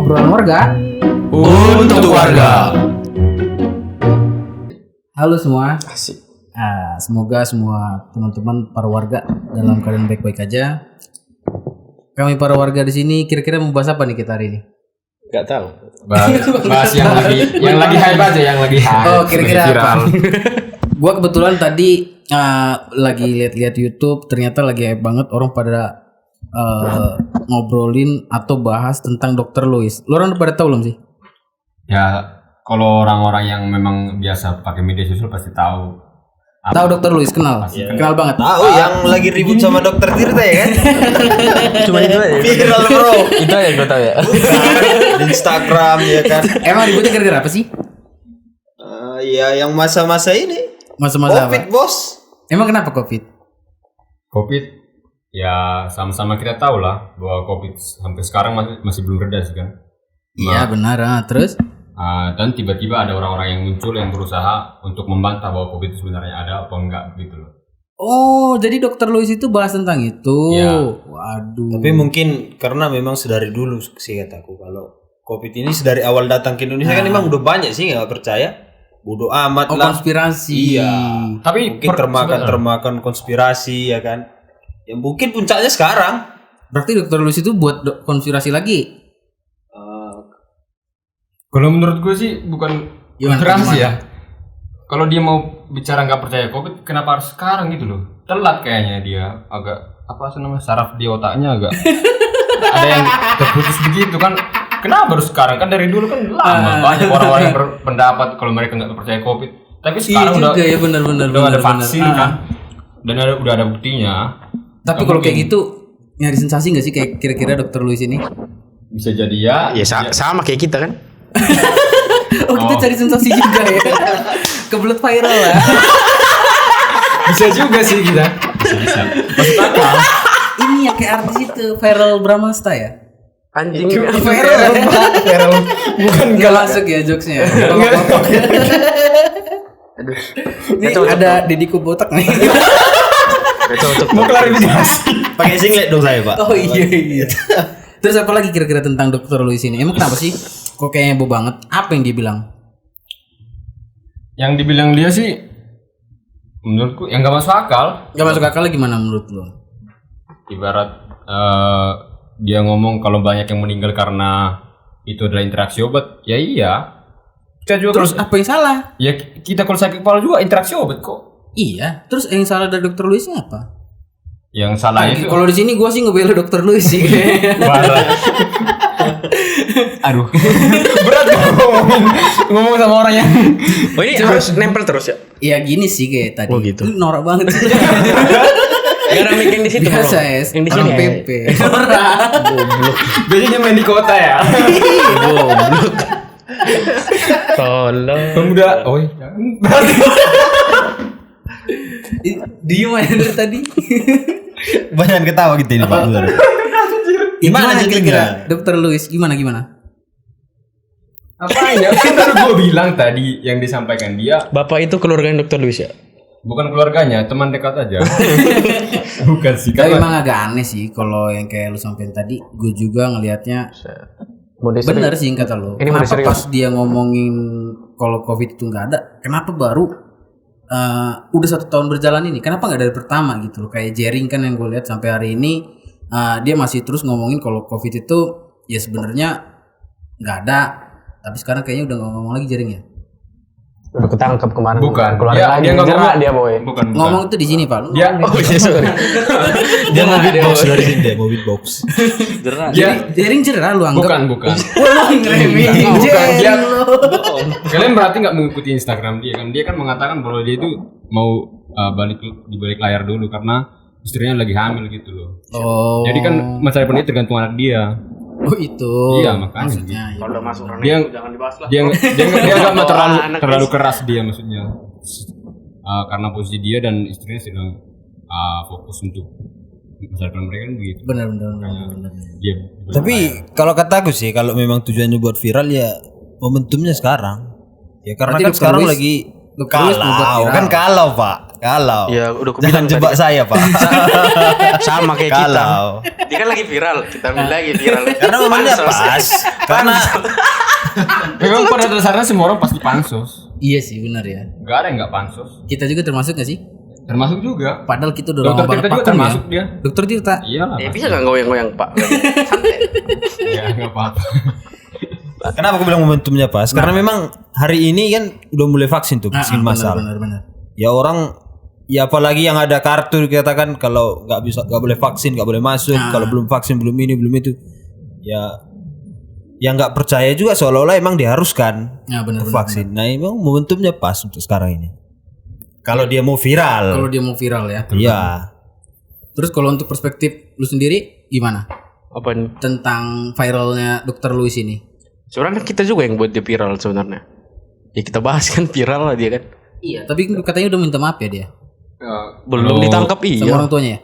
Obrolan warga untuk warga. Halo semua. Asik. Semoga semua teman-teman para warga dalam keadaan baik-baik aja. Kami para warga di sini kira-kira membahas apa nih kita hari ini? Gak tahu. Bahas yang lagi hype aja, yang lagi hype. Oh, kira-kira viral. apa? Gua kebetulan tadi lagi lihat-lihat YouTube, ternyata lagi hype banget orang pada ngobrolin atau bahas tentang Dr. Louis. Lu orang udah pada tahu belum sih? Ya, kalau orang-orang yang memang biasa pakai media sosial pasti tahu. Tahu Dr. Louis, kenal? Kenal banget. Tahu yang lagi ribut sama dokter Tirta ya kan? Cuma itu aja. Viral bro. Itu aja gue tahu ya. Di Instagram ya kan? Emang ributnya gara-gara apa sih? Ya yang masa-masa ini. Masa-masa Covid apa? bos. Emang kenapa Covid? Covid, ya sama-sama kita tahu lah bahwa Covid sampai sekarang masih belum reda sih kan. Iya benar. Terus? Dan tiba-tiba ada orang-orang yang muncul yang berusaha untuk membantah bahwa Covid itu sebenarnya ada apa enggak gitu loh. Oh, jadi Dr. Louis itu bahas tentang itu. Ya. Waduh. Tapi mungkin karena memang sedari dulu sih kataku kalau Covid ini sedari awal datang ke Indonesia kan memang udah banyak sih nggak percaya. Bodoh amat lah. Konspirasi. Iya. Tapi Mungkin termakan konspirasi ya kan. Yang mungkin puncaknya sekarang. Berarti Dr. Louis itu buat konspirasi lagi. Kalau menurut gue sih bukan konspirasi ya. Kalau dia mau bicara nggak percaya Covid, kenapa harus sekarang gitu loh? Telat kayaknya dia, agak apa sih namanya, saraf di otaknya agak ada yang terputus begitu kan. Kenapa baru sekarang? Kan dari dulu kan lama banyak orang-orang yang berpendapat kalau mereka nggak percaya Covid. Tapi sekarang iya juga, ya benar ada vaksin kan, dan udah ada buktinya. Tapi kalau kayak gitu nyari sensasi nggak sih kayak kira-kira Dr. Louis ini? Bisa jadi ya. Ya sama kayak kita kan. Oh, kita cari sensasi juga ya. Kebelet viral lah. Bisa juga sih kita. Bisa. Maksud akal. Ini ya kayak artis itu viral Bramasta ya. Anjing. Viral. Bukan nggak masuk ya jokesnya. Aduh. Ini ada Deddy Kobotak nih. Mau klarifikasi. Pakai singlet dong saya pak. Oh iya. Terus apa lagi kira-kira tentang Dr. Louis ini? Emang kenapa sih? Kok kayaknya heboh banget? Apa yang dia bilang? Yang dibilang dia sih, menurutku yang nggak masuk akal. Gak masuk akal gimana menurut lo? Ibarat dia ngomong kalau banyak yang meninggal karena itu adalah interaksi obat. Ya iya. Kita juga Terus apa yang salah? ya kita kalau sakit kepala juga interaksi obat kok. Iya. Terus yang salah dari Dr. Louisnya apa? Yang salah itu Kalau di sini gue sih ngebela Dr. Louis sih. Aduh. Berat ngomong sama orang yang Oh ini harus nempel terus ya? Ya gini sih kayak tadi. Oh, gitu. Lu norak banget sih. Gara mic yang di situ. Biasa ya. Yang di sini Orang ya. PP. Norak. biasanya main di kota ya. Goblok. Tolong. Pemuda. Oh. Diem aja dari tadi. Banyak ketawa gitu ini pak. Gimana kira-kira Dr. Louis? Gimana? Apa ya? Kan baru gue bilang tadi yang disampaikan dia Bapak itu keluarga Dr. Louis ya? bukan keluarganya, teman dekat aja. Bukan sih. Tapi Karena emang agak aneh sih kalau yang kayak lu sampein tadi. Gue juga ngelihatnya bener sih kata lu. Ini Kenapa serius. pas dia ngomongin kalau Covid itu nggak ada, kenapa baru udah 1 tahun berjalan ini? Kenapa nggak dari pertama gitu loh? Kayak Jering kan yang gue lihat sampai hari ini dia masih terus ngomongin kalau Covid itu ya sebenarnya nggak ada. Tapi sekarang kayaknya udah nggak ngomong lagi Jering ya. Udah ketangkep kemarin. bukan. Keluar Dia lagi. nggak Jerak ngomong. dia boy. Bukan. Ngomong itu di sini Pak. Lu Dia Oh iya sorry. Dia mau beatbox dari sini deh, mau beatbox. dia Jering jerah lu anggap. bukan. Wah, lu ngeremehin Bukan, dia- Jering lu. Kalian berarti nggak mengikuti Instagram dia kan? Dia kan mengatakan bahwa dia itu mau balik di balik layar dulu karena istrinya lagi hamil gitu loh. Oh. Jadi kan masa depan dia tergantung anak dia. Oh itu. Iya, makanya. Maksudnya. Ya. Kalau udah masuk ranah Dia itu jangan dibahas lah. dia nggak mau Anak terlalu keras dia maksudnya. Karena posisi dia dan istrinya sedang fokus untuk masa depan mereka kan begitu. Benar. Dia Tapi kalau kataku sih kalau memang tujuannya buat viral ya momentumnya sekarang. Ya karena Berarti kan Dr. sekarang Louis- lagi Dr. Louis mau buat kalau viral. kan kalau pak Kalau. Ya udah aku Jangan bilang jebak tadi. saya, Pak. Sama kayak kita. Kalau. Dia kan lagi viral, kita ambil lagi viral. Karena momennya pas. Karena Memang pada dasarnya semua orang pasti pansus. Iya sih benar ya. Gak ada yang gak pansus. Kita juga termasuk gak sih? Termasuk juga. Padahal kita udah Dokter lama Tirta banget juga vakum termasuk ya. dia. Dokter Tirta. Iya lah. Ya bisa nggak goyang-goyang Pak? Santai. Ya nggak apa-apa. kenapa aku bilang momentumnya pas? Karena memang hari ini kan udah mulai vaksin tuh, vaksin massal. Benar. Ya orang ya apalagi yang ada kartu dikatakan kalau nggak boleh vaksin, nggak boleh masuk, kalau belum vaksin belum ini belum itu. Ya yang nggak percaya juga seolah-olah emang diharuskan Ya benar. vaksin. Nah, emang momentumnya pas untuk sekarang ini. Kalau dia mau viral. Kalau dia mau viral ya. Iya. Terus kalau untuk perspektif lu sendiri gimana Apa nih? tentang viralnya Dokter Luis ini? Sebenarnya kita juga yang buat dia viral sebenarnya. Ya kita bahas kan viral lah dia kan. Iya. Tapi katanya udah minta maaf ya dia Belum ditangkap sama iya. orang tuanya ya.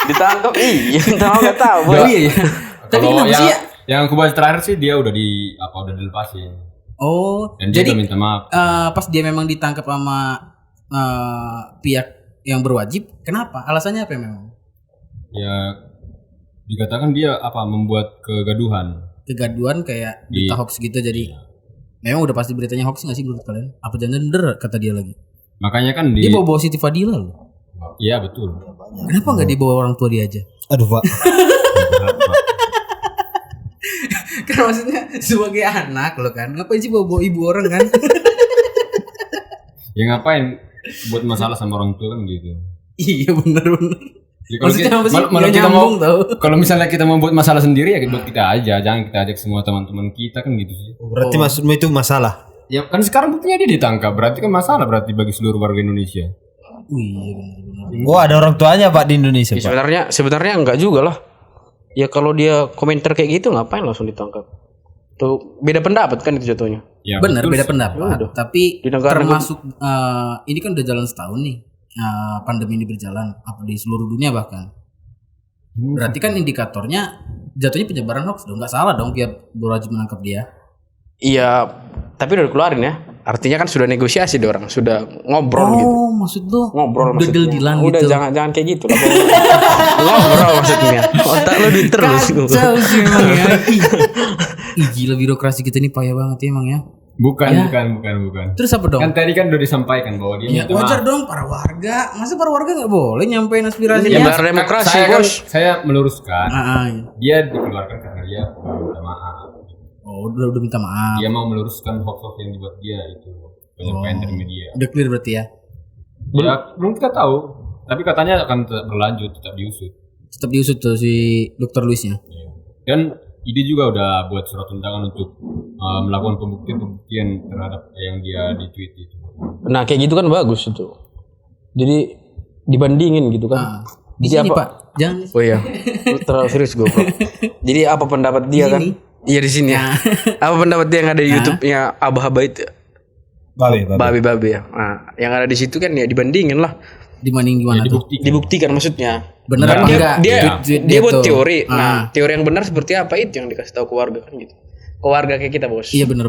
Ditangkap iya. Kita nggak tahu. Oh iya ya. Tapi Kalau kenapa sih ya? yang aku bahas terakhir sih dia udah udah dilepasin. Oh, Dan dia jadi udah minta maaf. pas dia memang ditangkap sama pihak yang berwajib, kenapa? Alasannya apa memang? Ya dikatakan dia membuat kegaduhan. Kegaduhan kayak Di- berita hoax gitu jadi. Memang udah pasti beritanya hoax nggak sih menurut kalian? Apa jangan bener kata dia lagi? Makanya kan Dia bawa Siti Fadila loh. Iya betul. Kenapa nggak dibawa orang tua dia aja? Aduh, Pak. Kan maksudnya sebagai anak loh kan, ngapain sih bawa ibu orang kan? Ya ngapain buat masalah sama orang tua kan gitu. Iya bener. Jadi kalau Maksudnya apa sih? malah Nggak kita mau nyambung tau. kalau misalnya kita mau buat masalah sendiri ya buat kita aja, jangan kita ajak semua teman-teman kita kan gitu sih. Berarti maksudmu itu masalah. Ya kan sekarang buktinya dia ditangkap, berarti kan masalah berarti bagi seluruh warga Indonesia. Iya bener. Oh, ada orang tuanya, Pak, di Indonesia, Ya, Pak. sebenarnya enggak juga lah. Ya kalau dia komentar kayak gitu ngapain langsung ditangkap? Tuh beda pendapat kan itu jatuhnya. Ya, Bener betul beda sih. pendapat. Tapi Di negara- termasuk ini kan udah jalan setahun nih pandemi ini berjalan, apa di seluruh dunia bahkan. Berarti kan indikatornya jatuhnya penyebaran hoax dong, nggak salah dong biar berwajib menangkap dia. Iya, tapi udah dikeluarin ya. Artinya kan sudah negosiasi deh orang, sudah ngobrol gitu. Oh, maksud lu Ngobrol udah maksudnya. deal-dealan Udah gitu. jangan kayak gitu lah. Ngobrol maksudnya. Otak lu duit terus. Kacau sih emang ya. Ih, gila birokrasi kita ini payah banget ya emang ya. Bukan. Terus apa dong? Kan tadi kan udah disampaikan bahwa dia Ya minta wajar maaf. dong para warga. Masa para warga nggak boleh nyampein aspirasinya? Ini negara demokrasi, saya kan, Bos. saya meluruskan. Iya. Dia dikeluarkan karena dia minta maaf. Oh, udah minta maaf. Dia mau meluruskan hoax yang dibuat dia itu penyampaian dari media. Udah clear berarti ya. Ya, belum kita tahu. Tapi katanya akan tetap berlanjut, tetap diusut. Tetap diusut tuh si Dokter Luisnya. Dan ide juga udah buat surat undangan untuk melakukan pembuktian terhadap yang dia di tweet itu. Nah, kayak gitu kan bagus itu. Jadi dibandingin gitu kan. Di Jadi sini apa? Pak, jangan. Oh iya. Lu terlalu serius gue, Bro. Jadi apa pendapat dia kan? sini. Iya di sini ya. Apa pendapat dia yang ada di YouTube-nya Abah-Abah itu? Babi ya. Nah, yang ada di situ kan ya dibandingin lah. Dibanding gimana tuh? Dibuktikan maksudnya. Bener apa Dia enggak? dia, Tweet dia buat tuh. teori. Nah, teori yang benar seperti apa itu yang dikasih tahu ke warga kan gitu. Ke warga kayak kita, Bos. Iya bener.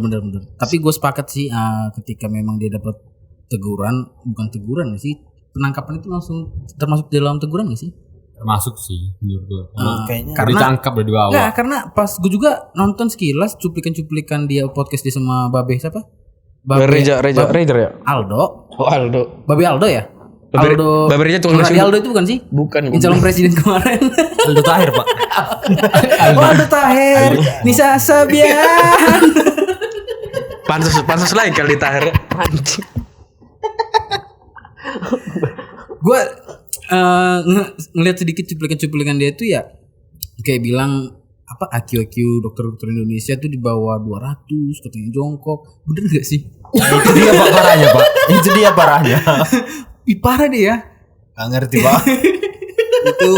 Tapi gue sepakat sih ketika memang dia dapat teguran, bukan teguran sih, penangkapan itu langsung termasuk dalam teguran gak sih? Termasuk sih menurut gue. Kayaknya Karena Ditangkap dari awal. Enggak, karena pas gue juga nonton sekilas cuplikan-cuplikan dia podcast dia sama Babe siapa? Reza ya? Aldo. Oh, Aldo. Babe Aldo ya? Babe- Aldo. Babe Reza tukang Nuradi nasi Aldo itu bukan sih? Bukan. Yang calon presiden kemarin. Aldo Tahir, Pak. Oh, Aldo Tahir. Nisa Sabian. Pansus lain kali Tahir. Anjing. Gue ngeliat sedikit cuplikan dia itu ya kayak bilang apa IQ dokter Indonesia tuh di bawah 200 katanya jongkok. Bener gak sih? Itu dia, Pak, parahnya, Pak. Itu dia parahnya. Ih, parah dia ya. Gak ngerti, Pak. Itu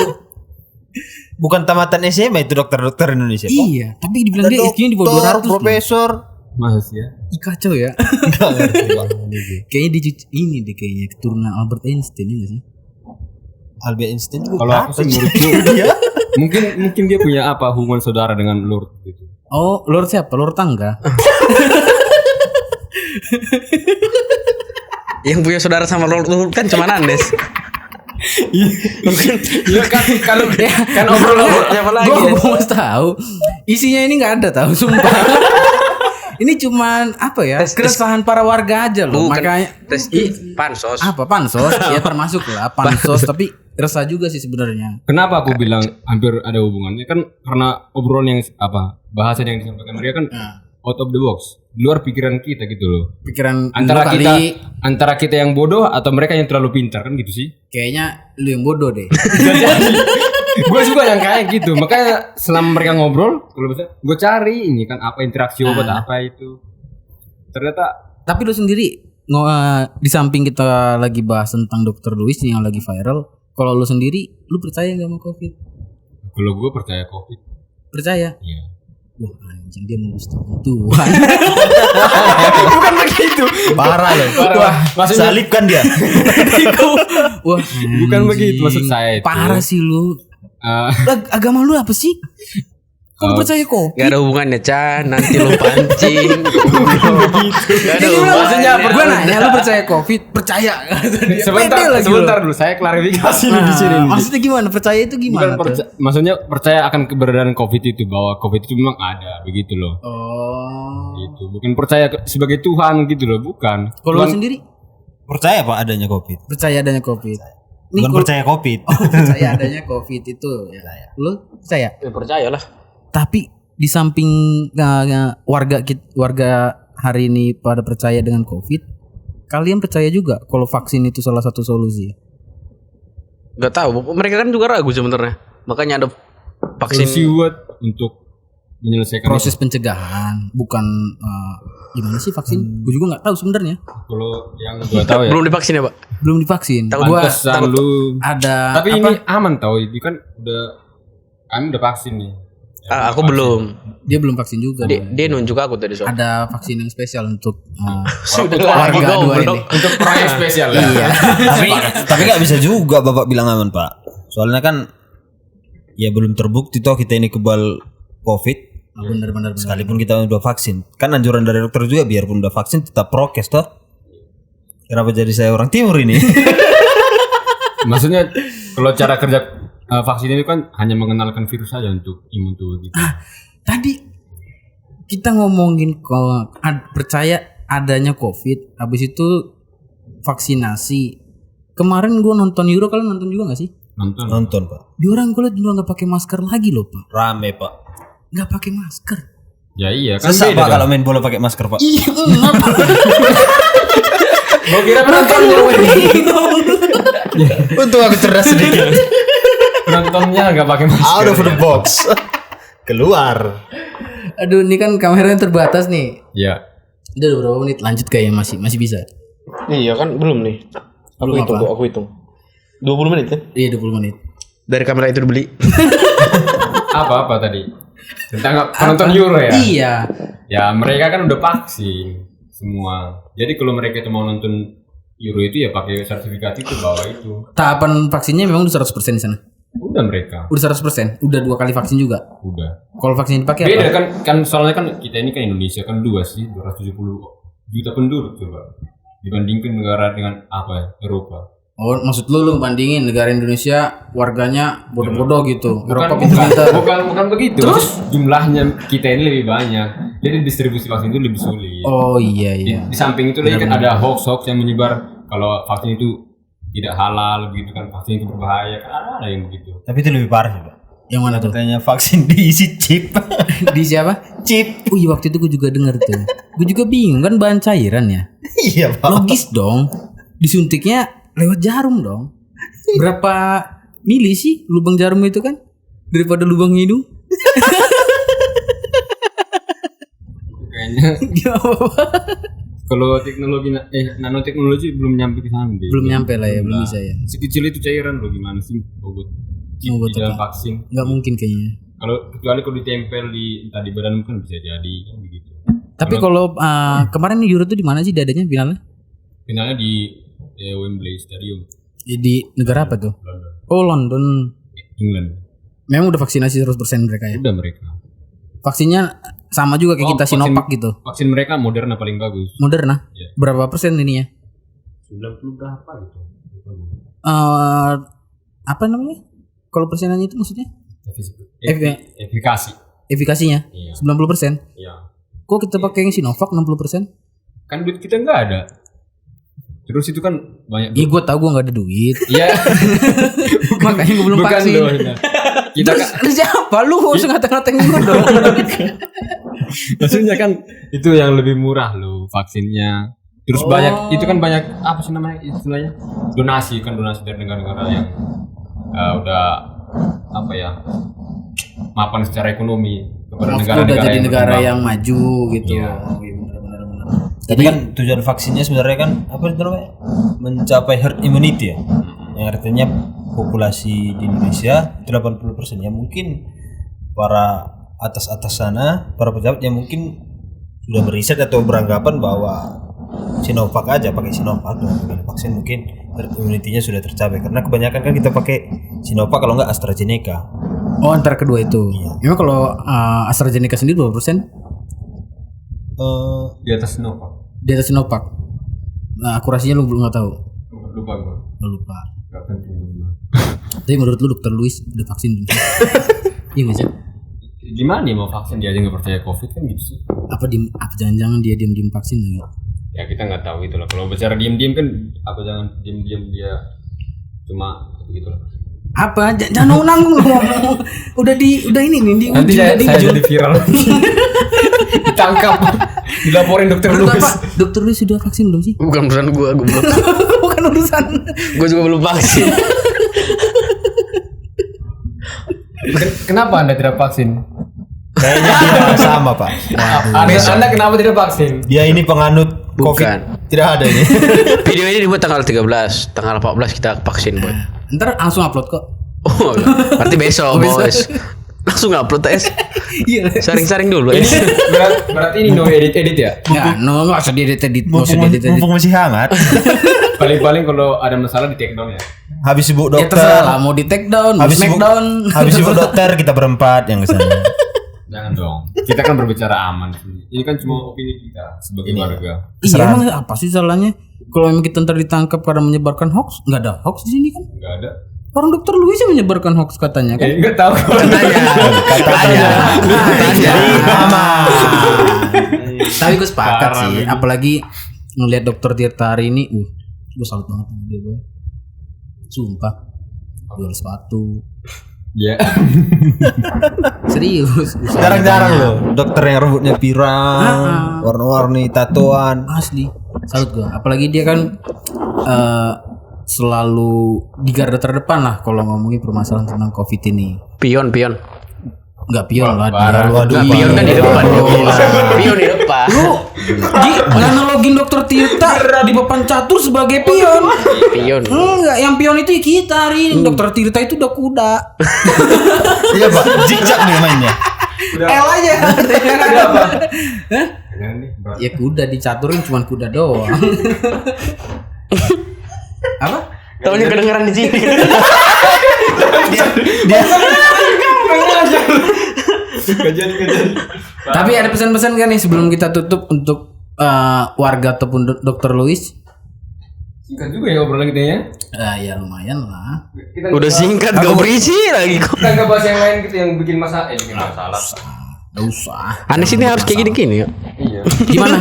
bukan tamatan SMA itu dokter Indonesia, Pak. Iya, tapi dibilang dia IQ-nya di bawah 200 loh. profesor. Masa sih ya? Ih, kacau ya. Gak ngerti, Pak. Kayaknya ini deh kayaknya keturunan Albert Einstein ya gak sih? Albert Einstein juga Kalau aku sih menurutku mungkin dia punya hubungan saudara dengan Lord gitu. Oh, Lord siapa? Lord tangga. Yang punya saudara sama Luhut kan cuma Andes. Iya kan kalau kan obrolan Siapa lagi? Gue mau tahu isinya ini nggak ada tahu sumpah. Ini cuman apa ya keresahan para warga aja loh. Bukan, Makanya pansos. apa pansos ya termasuk lah pansos tapi resah juga sih sebenarnya. Kenapa aku bilang hampir ada hubungannya kan karena obrolan yang bahasan yang disampaikan mereka kan out of the box, di luar pikiran kita gitu loh. Pikiran Antara kita yang bodoh atau mereka yang terlalu pintar kan gitu sih. kayaknya lu yang bodoh deh. Gue juga yang kayak gitu, makanya selama mereka ngobrol kalau bisa gue cari ini kan apa interaksi obat apa itu. Ternyata Tapi lu sendiri di samping kita lagi bahas tentang Dr. Luis yang lagi viral, kalau lu sendiri lu percaya nggak sama COVID? kalau gue percaya COVID. Percaya? Iya. Wah anjing dia mendustakan Tuhan. Bukan begitu. Parah loh. Wah, maksudnya Salib kan dia. Wah bukan begitu maksud saya itu. Parah sih lu. Agama lu apa sih? Kok lu percaya COVID? Gak ada hubungannya Chan, nanti lu pancing. Gak ada Maksudnya hubungannya. Gue nanya lu percaya COVID? Percaya. Sebentar dulu saya klarifikasi nih di sini. Maksudnya gimana? Percaya itu gimana? Maksudnya percaya akan keberadaan COVID itu, bahwa COVID itu memang ada begitu loh. Oh. Gitu. Bukan percaya sebagai Tuhan gitu loh, bukan. Kalau lu Tuhan- sendiri Percaya Pak adanya COVID? percaya adanya COVID? Bukan percaya COVID. Oh, percaya adanya COVID itu ya. Lu percaya? Ya, percayalah. Tapi di samping warga hari ini pada percaya dengan COVID, kalian percaya juga kalau vaksin itu salah satu solusi? Gak tahu. Mereka kan juga ragu sebenarnya. Makanya ada vaksin. solusi buat untuk menyelesaikan Proses pencegahan, bukan gimana sih vaksin? Gue juga nggak tahu sebenarnya. Kalau yang gua tahu ya. Belum divaksin ya, Pak? Belum divaksin. Takut Gua Pantesan lu. ada Tapi apa? ini aman tau, itu kan kami udah vaksin nih. Aku belum. Dia belum vaksin juga. Dia nunjuk aku tadi soal. Ada vaksin yang spesial untuk Sudah warga lagi dua goblok. ini. Untuk orang yang spesial ya. Iya. tapi nggak bisa juga Bapak bilang aman Pak. Soalnya kan ya belum terbukti toh kita ini kebal COVID. Benar-benar. Sekalipun kita udah vaksin, kan anjuran dari dokter juga biarpun udah vaksin tetap prokes toh. Kenapa jadi saya orang timur ini? Maksudnya kalau cara kerja vaksin ini kan hanya mengenalkan virus saja untuk imun tubuh kita. Tadi kita ngomongin kalau percaya adanya COVID, habis itu vaksinasi. Kemarin gue nonton Euro, kalian nonton juga gak sih? Nonton Pak. Di orang gue liat udah nggak pakai masker lagi loh Pak. Rame Pak. Nggak pakai masker. Ya iya kan Sesak beda Pak kalau main bola pakai masker Pak. Iya, kenapa? Gua kira penontonnya Untung aku cerdas sedikit. penontonnya nggak pakai masker. Out of the box. Keluar. Aduh, ini kan kameranya terbatas nih. Ya. Udah berapa menit? Lanjut kayaknya masih bisa. Iya kan belum nih. Belum apa? Aku hitung. 20 menit ya? Iya 20 menit. Dari kamera itu dibeli. Apa tadi? Tentang penonton Euro ya? Iya. Ya mereka kan udah vaksin semua. Jadi kalau mereka itu mau nonton Euro itu ya pakai sertifikat itu bawa itu. Tahapan vaksinnya memang udah 100% di sana. Udah mereka. Udah 100%. Udah 2 kali vaksin juga. Udah. Kalau vaksin dipakai Beda apa? kan soalnya kan kita ini kan Indonesia kan luas sih 270 juta penduduk coba. Dibandingkan negara dengan apa Eropa. Oh, maksud lu bandingin negara Indonesia warganya bodoh-bodoh gitu. Eropa pintar-pintar. Bukan begitu. Terus jumlahnya kita ini lebih banyak. Jadi distribusi vaksin itu lebih sulit. Oh iya iya. Di samping itu lagi kan ada hoax yang menyebar kalau vaksin itu tidak halal begitu kan, vaksin itu berbahaya kan ada yang begitu. Tapi itu lebih parah sih Pak. Yang mana tuh? Katanya vaksin diisi chip. Di siapa? Chip. Oh iya waktu itu gue juga denger tuh. Gue juga bingung kan bahan cairan ya. Iya Pak. Logis dong. Disuntiknya lewat jarum dong. Berapa mili sih lubang jarum itu kan? Daripada lubang hidung. Kayaknya Gimana? kalau teknologi nanoteknologi belum nyampe ke sana deh. Belum nyampe lah ya, belum bisa ya. Sekecil itu cairan lo gimana sih buat chip Mau buat di dalam apa? vaksin? Nggak mungkin kayaknya. Kecuali kalau ditempel di entah di badan kan bisa jadi kan begitu. Tapi kalau kemarin Euro tuh di mana sih dadanya finalnya? Finalnya di Wembley Stadium, Di negara apa tuh? London, Oh London. England. Memang udah vaksinasi 100% mereka ya. Udah mereka. Vaksinnya sama juga kayak kita vaksin- Sinovac gitu. Vaksin mereka Moderna paling bagus. Moderna. Iya. Berapa persen ininya? 90 berapa gitu. Apa namanya? Kalau persenannya itu maksudnya? Efikasi. Efikasinya Iya. 90%. Iya. Kok kita pakai yang Sinovac 60%? Kan duit kita nggak ada. Terus itu kan banyak. Iya, gue tahu gue nggak ada duit. Iya. Makanya gue belum Bukan vaksin. dong. Kita Terus kan, ada siapa? Lu nggak usah ngata-ngatain gue dong. maksudnya kan itu yang lebih murah loh vaksinnya. Terus banyak itu kan banyak apa sih namanya istilahnya? Donasi dari negara-negara yang udah apa ya? Mapan secara ekonomi kepada Udah negara-negara jadi negara berkembang. yang maju gitu. Iya. Oh, iya benar. Tapi kan tujuan vaksinnya sebenarnya kan apa itu namanya? Mencapai herd immunity ya. Yang artinya populasi di Indonesia itu 80%. Ya mungkin para atas sana, para pejabat yang mungkin sudah beriset atau beranggapan bahwa Sinovac aja, pakai Sinovac dengan vaksin mungkin herd immunity-nya sudah tercapai, karena kebanyakan kan kita pakai Sinovac kalau enggak AstraZeneca. Oh, antara kedua itu. Memang kalau AstraZeneca sendiri berapa persen? Di atas Sinovac. Di atas Sinovac. Nah, akurasinya lu belum nggak tahu. Lupa gue. Lupa. Gak penting gue. Tapi menurut lu Dokter Luis udah vaksin belum? Iya nggak sih? Gimana dia mau vaksin, dia aja nggak percaya COVID kan gitu sih. Apa jangan-jangan dia diem vaksin lagi? Ya kita nggak tahu itu lah. Kalau bicara diem kan apa jangan diem dia cuma gitu lah. Apa? Jangan nanggung ngomong. Udah ini nih di Nanti ujung saya jadi viral. Ditangkap, dilaporin Dokter Luis. Dokter Luis sudah vaksin belum sih? Bukan urusan gue belum. Bukan urusan. Gue juga belum vaksin. Kenapa Anda tidak vaksin? Kayaknya dia sama Pak. Anda kenapa tidak vaksin? Dia ini penganut Bukan. COVID. Tidak ada ini. Video ini dibuat tanggal 13, tanggal 14 kita vaksin, Boy. Ntar langsung upload kok. Oh, berarti besok, Bos. Langsung upload es. Iya. Saring-saring dulu Ini es. berarti ini no edit ya? Ya, nggak usah diedit. Nggak usah diedit. Mumpung masih hangat. Paling kalau ada masalah di take down ya. Habis sibuk Ya dokter. terserah lah, mau di take down, mau di Habis make sibuk, down. habis sibuk dokter kita berempat yang kesana. Jangan dong. Kita kan berbicara aman. Ini kan cuma opini kita sebagai warga. Iya, emang apa sih salahnya? Kalau memang kita ntar ditangkap karena menyebarkan hoax, nggak ada hoax di sini kan? Enggak ada. Orang Dokter Luis yang menyebarkan hoax katanya kan? Enggak tahu. Katanya. Tapi gue sepakat Parah, sih, ini. apalagi ngelihat Dokter Tirta hari ini, gue salut banget sama dia, boy. Sumpah, jual sepatu, Ya. serius. Jarang-jarang loh dokter yang rambutnya pirang, warna-warni, tatoan. Asli, salut gue. Apalagi dia kan selalu di garda terdepan lah kalau ngomongin permasalahan tentang COVID ini. Pion. Enggak pion lah Parah. dia. Waduh, Pion kan di depan. Pion di depan. Lu analogiin Dokter Tirta di papan catur sebagai pion. Pion. Enggak, yang pion itu kita hari ini. Dokter Tirta itu udah kuda. Iya Pak, zigzag nih mainnya. L aja. Hah? Jangan nih. berat. Ya kuda dicaturin cuma kuda doang. Apa? Taunya kedengeran di sini. Gak jadi. Tapi ada pesan-pesan kan nih sebelum kita tutup untuk warga ataupun Dokter Luis? Singkat juga ya obrolan kita ya. Ya lumayan lah. Kita Udah singkat gak berisi lagi kok. Kita nggak bahas yang lain gitu yang bikin masalah. Bikin masalah. Gak usah. Aneh sini harus kayak gini-gini ya. Iya. Gimana?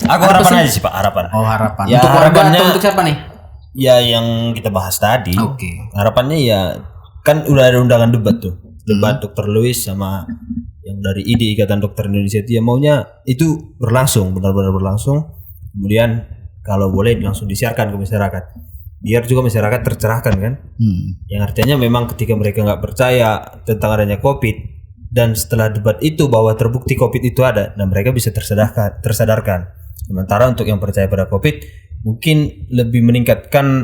Aku harapan aja sih Pak, harapan. Oh harapan. Ya, untuk warga harapannya- atau untuk siapa nih? Ya yang kita bahas tadi. Oke. Harapannya ya kan udah ada undangan debat tuh. Debat Dokter Luis sama yang dari ID Ikatan Dokter Indonesia itu ya maunya itu berlangsung, benar-benar berlangsung. Kemudian kalau boleh langsung disiarkan ke masyarakat. Biar juga masyarakat tercerahkan kan. Yang artinya memang ketika mereka nggak percaya tentang adanya COVID dan setelah debat itu bahwa terbukti COVID itu ada, dan mereka bisa tersadarkan. Sementara untuk yang percaya pada COVID mungkin lebih meningkatkan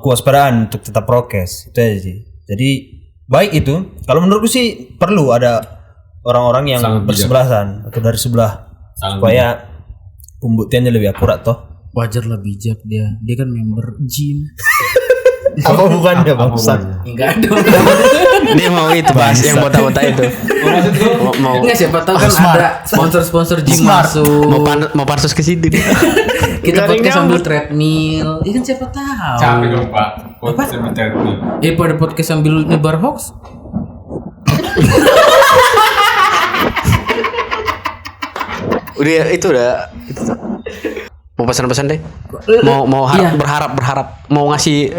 kewaspadaan untuk tetap prokes itu aja sih. Jadi baik itu kalau menurutku sih perlu ada orang-orang yang Sangat bijak. bersebelahan atau dari sebelah Sangat supaya pembuktiannya lebih akurat toh. Wajar lah bijak dia. Dia kan member gym. Apa bukannya bangsat? Enggak ada. Dia mau itu bahas yang botak-botak itu. Mau Enggak, siapa tahu kan ada sponsor-sponsor gym masuk. mau pansus ke situ dia. Kita podcast sambil treadmill. Iya kan siapa tahu. Capek dong Pak. Podcast sambil treadmill. Pada podcast sambil nyebar hoax. Udah itu mau pesan-pesan deh. Mau Iya. berharap mau ngasih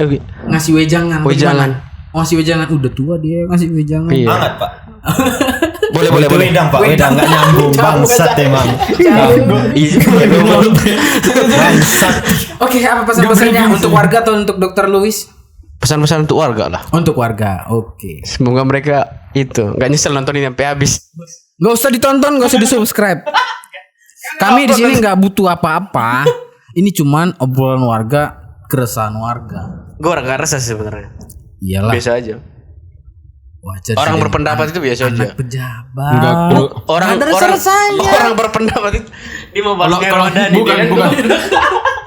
Wejangan. Wejangan. Oh, ngasih wejangan udah tua dia ngasih wejangan. Iya. Banget, Pak. Boleh. Wedang, Pak. Wedang enggak nyambung bangsat emang. Bangsat. Oke, apa pesan-pesannya untuk warga atau untuk Dr. Luis? Pesan-pesan untuk warga lah. Untuk warga. Oke. Semoga mereka itu nggak nyesel nontonin sampai habis. Gak usah ditonton, gak usah di-subscribe. Kami di sini nggak butuh apa-apa. Ini cuman obrolan warga, keresahan warga. Gue orang gak resah sebenarnya. Iyalah. Biasa aja. Wajar Orang sih, berpendapat itu biasa aja. anak pejabat. Enggak, Orang berpendapat itu dia mau balik roda nih.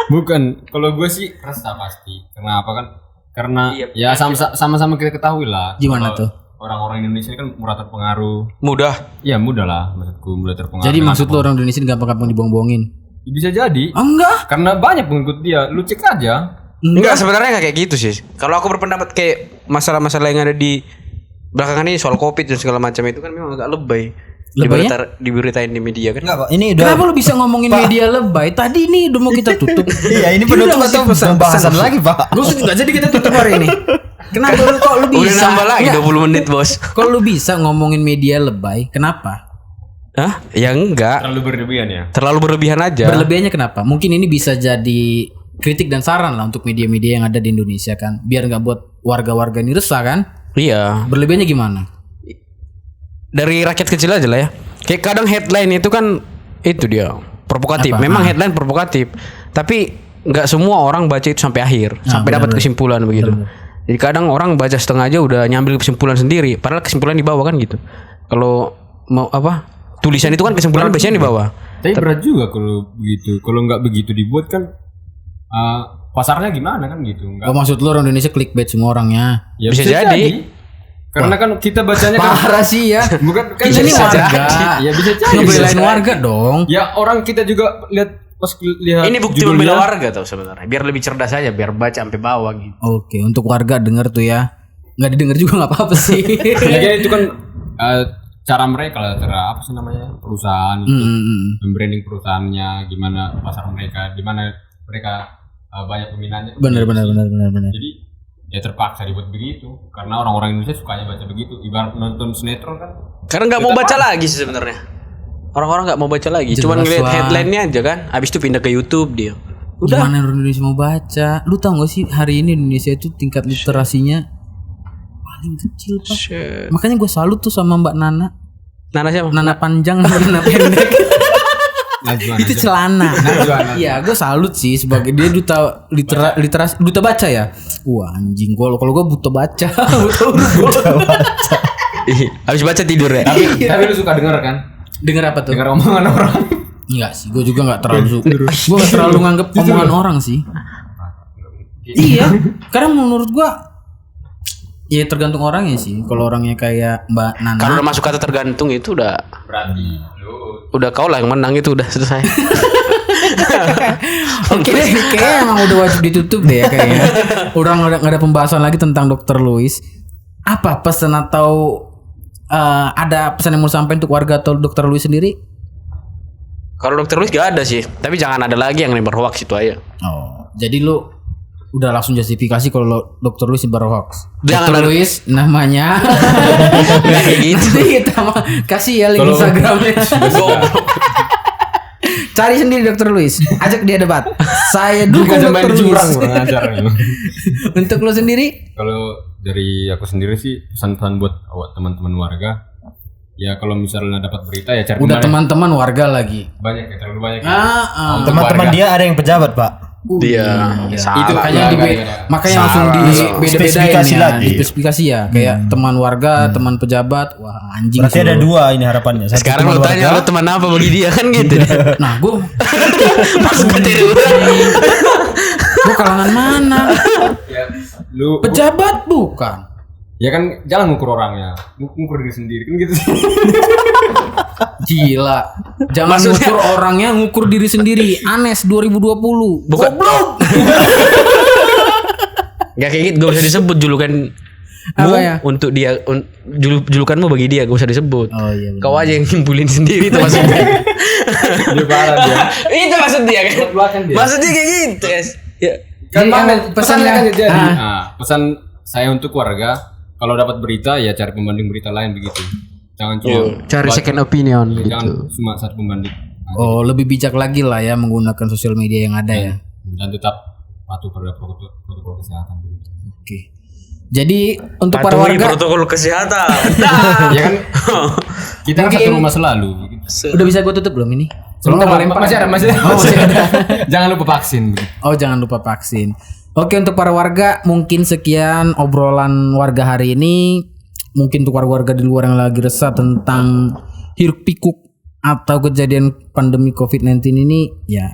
Bukan. Kalau gue sih resah pasti. Kenapa kan? Karena Iya. ya sama-sama kita ketahui lah. Gimana Kalau tuh? Orang-orang Indonesia kan mudah terpengaruh. Mudah. Ya mudah lah maksudku, mudah terpengaruh. Jadi maksud lu orang Indonesia gampang-gampang dibohong-bohongin? Bisa jadi. Enggak. Karena banyak pengikut dia. Lu cek aja. Enggak, sebenarnya nggak kayak gitu sih. Kalau aku berpendapat kayak masalah-masalah yang ada di belakangan ini soal Covid dan segala macam itu kan memang agak lebay. Diberitain di media kan. Enggak, Pak. Ini udah Kenapa lu bisa ngomongin media lebay? Tadi ini udah mau kita tutup. Iya, ini penutup atau pembahasan lagi, Pak? Gue nggak jadi kita tutup hari ini. Kenapa lu kok lu bisa? Udah nambah lagi 20 menit, Bos. Kok lu bisa ngomongin media lebay? Kenapa? Hah? Ya enggak. Terlalu berlebihan ya. Terlalu berlebihan aja. Berlebihannya kenapa? Mungkin ini bisa jadi kritik dan saran lah untuk media-media yang ada di Indonesia kan, biar nggak buat warga-warga ini resah kan? Iya. Berlebihannya gimana? Dari rakyat kecil aja lah ya. Kayak kadang headline itu kan itu dia provokatif. Apa? Memang headline provokatif. Tapi nggak semua orang baca itu sampai akhir, sampai dapat kesimpulan begitu. Jadi kadang orang baca setengah aja udah nyambil kesimpulan sendiri, padahal kesimpulan di bawah kan gitu. Kalau mau apa? Tulisan itu kan kesimpulan biasanya di bawah. Tapi berat juga kalau begitu. Kalau nggak begitu dibuat kan pasarnya gimana kan gitu. Nggak. Oh, maksud lu orang Indonesia clickbait semua orangnya? Ya, bisa jadi. Karena kan kita bacanya kan Parah sih ya. bukan kan Ini bisa warga. jadi. Ya bisa jadi. Ngebelain warga dong. Ya orang kita juga lihat lihat Ini bukti judulnya. membela warga tau sebenarnya. Biar lebih cerdas aja, biar baca sampai bawah gitu. Oke, untuk warga denger tuh ya. Nggak didengar juga nggak apa-apa sih. Ya kan itu kan cara mereka lah, cara apa sih namanya, perusahaan membranding perusahaannya, gimana pasar mereka, gimana mereka banyak peminatnya. Benar. Jadi ya terpaksa dibuat begitu karena orang-orang Indonesia sukanya baca begitu. Ibarat nonton sinetron kan. Karena nggak mau baca lagi sih sebenarnya. Orang-orang nggak mau baca lagi, cuman Jelas ngeliat lah. headline-nya aja kan. Habis itu pindah ke YouTube dia. Udah. Gimana orang Indonesia mau baca? Lu tau gak sih hari ini Indonesia itu tingkat literasinya paling kecil Pak. Makanya gue salut tuh sama Mbak Nana. Nana siapa? Nana panjang sama Nana pendek. Najwa, Itu celana. Iya, gue salut sih sebagai dia duta literasi, duta baca ya. Wah anjing, kalau gue buta baca. Habis baca tidur ya. Tapi lu suka denger kan? Dengar apa tuh? Dengar omongan orang. Enggak sih, gue juga nggak terlalu suka. Gue nggak terlalu nganggep omongan orang sih. Iya, karena menurut gue ya tergantung orangnya sih. Kalau orangnya kayak Mbak Nana. Kalau udah masuk kata tergantung itu udah Berarti lu udah kau lah yang menang, itu udah selesai. Oke deh, kayaknya emang udah wajib ditutup deh ya kayaknya. Udah nggak ada pembahasan lagi tentang Dr. Luis. Apa pesan atau ada pesan yang mau sampai untuk warga atau Dr. Luis sendiri? Kalau Dr. Luis gak ada sih, tapi jangan ada lagi yang nyebar hoax itu aja. Oh, jadi lu udah langsung justifikasi kalau Dr. Luis nyebar hoax. Jangan Dr. ada- Luis namanya. Nggak kayak gitu. Nanti kita kasih ya link Instagramnya. Cari sendiri Dr. Luis, ajak dia debat. Saya dukung Dr. Luis. Untuk lu sendiri? Kalau dari aku sendiri sih pesan-pesan buat teman-teman warga, ya kalau misalnya dapat berita ya cari Udah kemana. teman-teman warga lagi. Banyak ya, terlalu banyak. Ah, Teman-teman dia ada yang pejabat, Pak. Dia Itu makanya makanya langsung di beda-bedain Spesifikasi ya, lagi. di spesifikasi ya, kayak teman warga, teman pejabat. Wah, anjing. Berarti ada dua ini harapannya. Satu sekarang teman lu tanya warga. lu teman apa bagi dia kan gitu. Nah, gue Masuk kategori orang. kalangan mana? Ya, Lu Pejabat bukan. ya kan jangan ngukur orangnya, ngukur diri sendiri kan gitu. Gila. Jangan ngukur orangnya, ngukur diri sendiri. Anes 2020. Bukan. Goblok. Gak kayak gitu, gak usah disebut julukan. Apa ya? Untuk dia julukanmu bagi dia gak usah disebut. Oh iya. Kau aja yang nyimpulin sendiri itu maksudnya. Dia parah dia. Itu maksud dia kan. Belakang dia. Maksudnya kayak gitu, guys. Ya. Jadi Kan pesannya kan jadi. Pesan saya untuk warga, kalau dapat berita ya cari pembanding berita lain begitu. Jangan cuma Cari second opinion gitu. jangan cuma satu pembanding. Oh, lebih bijak lagi lah ya menggunakan sosial media yang ada ya. Dan tetap patuh pada protokol kesehatan begitu. Oke. Jadi untuk para Patuhi warga protokol kesehatan. Ya kan kita kan satu rumah selalu begitu. udah bisa gue tutup belum ini? Sebentar, Kalau nggak lempar. masih ada. Oh, masih ada. Jangan lupa vaksin begitu. Oh, jangan lupa vaksin. Oke, untuk para warga mungkin sekian obrolan warga hari ini. Mungkin untuk warga di luar yang lagi resah tentang hiruk pikuk atau kejadian pandemi COVID-19 ini, ya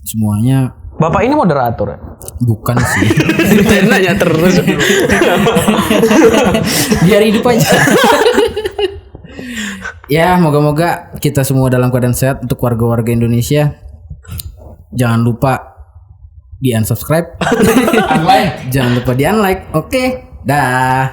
semuanya Bapak ini moderator ya? bukan sih. Nanya terus. Biar hidup aja. Ya, moga-moga kita semua dalam keadaan sehat. Untuk warga-warga Indonesia, jangan lupa di unsubscribe. Jangan lupa di unlike. Oke, dah.